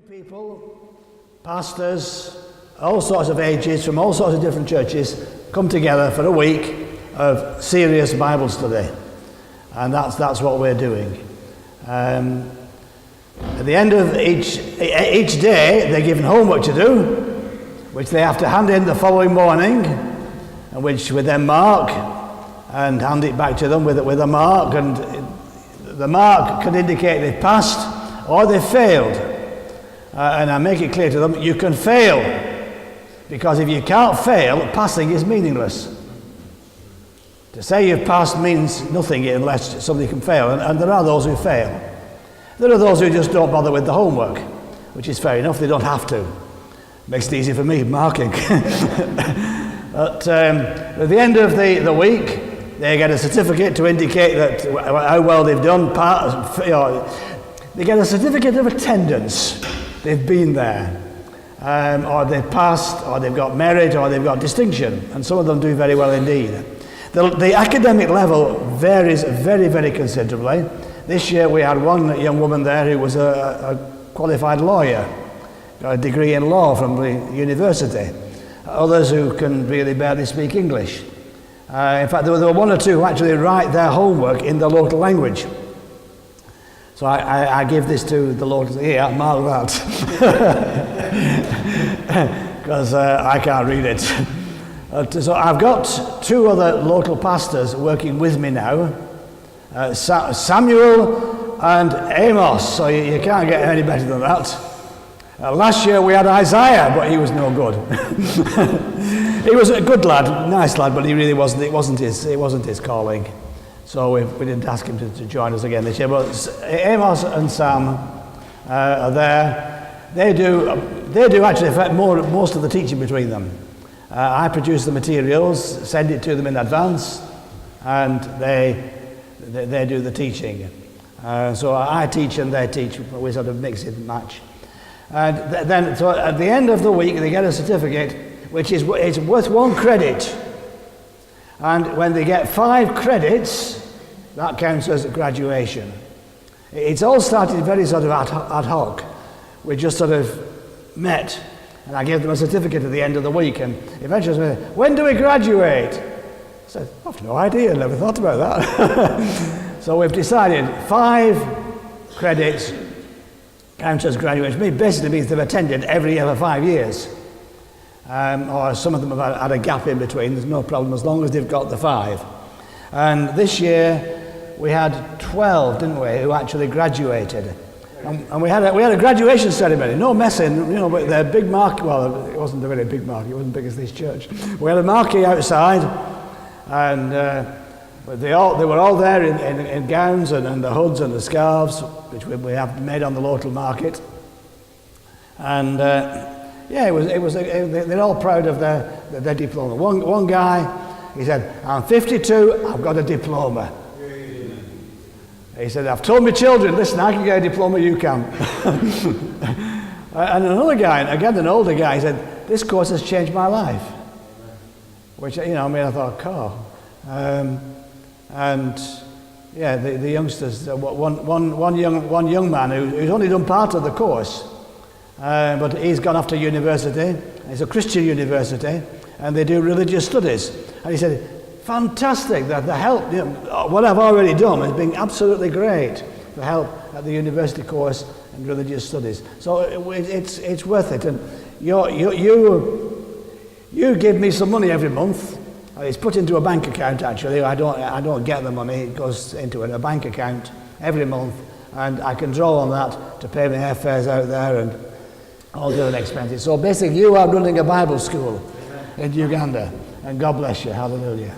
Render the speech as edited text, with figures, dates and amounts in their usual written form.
People, pastors, all sorts of ages, from all sorts of different churches, come together for a week of serious Bible study. And that's what we're doing. At the end of each day, they're given homework to do, which they have to hand in the following morning, and which we then mark and hand it back to them with a mark. And the mark can indicate they've passed or they've failed. And I make it clear to them, you can fail, because if you can't fail, passing is meaningless. To say you've passed means nothing unless somebody can fail, and there are those who fail. There are those who just don't bother with the homework, which is fair enough, they don't have to. Makes it easy for me, marking. But at the end of the week, they get a certificate to indicate that how well they've done. They get a certificate of attendance. They've been there, or they've passed, or they've got merit, or they've got distinction, and some of them do very well indeed. The academic level varies very, very considerably. This year we had one young woman there who was a qualified lawyer, got a degree in law from the university. Others who can really barely speak English. In fact, there were one or two who actually write their homework in the local language. So I give this to the Lord, here, mark that, because I can't read it. So I've got two other local pastors working with me now, Samuel and Amos, so you can't get any better than that. Last year we had Isaiah, but he was no good. He was a good lad, nice lad, but he really wasn't. It wasn't his calling. So we didn't ask him to join us again this year. But Amos and Sam are there. They do actually affect most of the teaching between them. I produce the materials, send it to them in advance, and they do the teaching. So I teach and they teach. We sort of mix it and match. And then, so at the end of the week, they get a certificate, which is worth 1 credit. And when they get 5 credits, that counts as graduation. It's all started very sort of ad hoc. We just sort of met, and I gave them a certificate at the end of the week, and eventually I said, when do we graduate? I said, I've no idea, never thought about that. So we've decided 5 credits counts as graduation. It basically means they've attended every year for 5 years. Or some of them have had a gap in between. There's no problem as long as they've got the 5. And this year we had 12, didn't we, who actually graduated. And we had a graduation ceremony, no messing, with the big marquee. Well, it wasn't a very big marquee, it wasn't big as this church. We had a marquee outside, and but they were all there in gowns and the hoods and the scarves, which we have made on the local market. And they're all proud of their diploma. One guy, he said, I'm 52, I've got a diploma. He said, I've told my children, listen, I can get a diploma, you can. And another guy, again an older guy, he said, this course has changed my life. Which, I thought, cool. The youngsters, one young man who's only done part of the course, but he's gone off to university. It's a Christian university, and they do religious studies. And he said, fantastic, that the help, what I've already done has been absolutely great, the help at the university course and religious studies. So it's worth it. And you give me some money every month. It's put into a bank account actually. I don't get the money. It goes into a bank account every month, and I can draw on that to pay my airfares out there and all the other expenses. So basically, you are running a Bible school in Uganda, and God bless you. Hallelujah.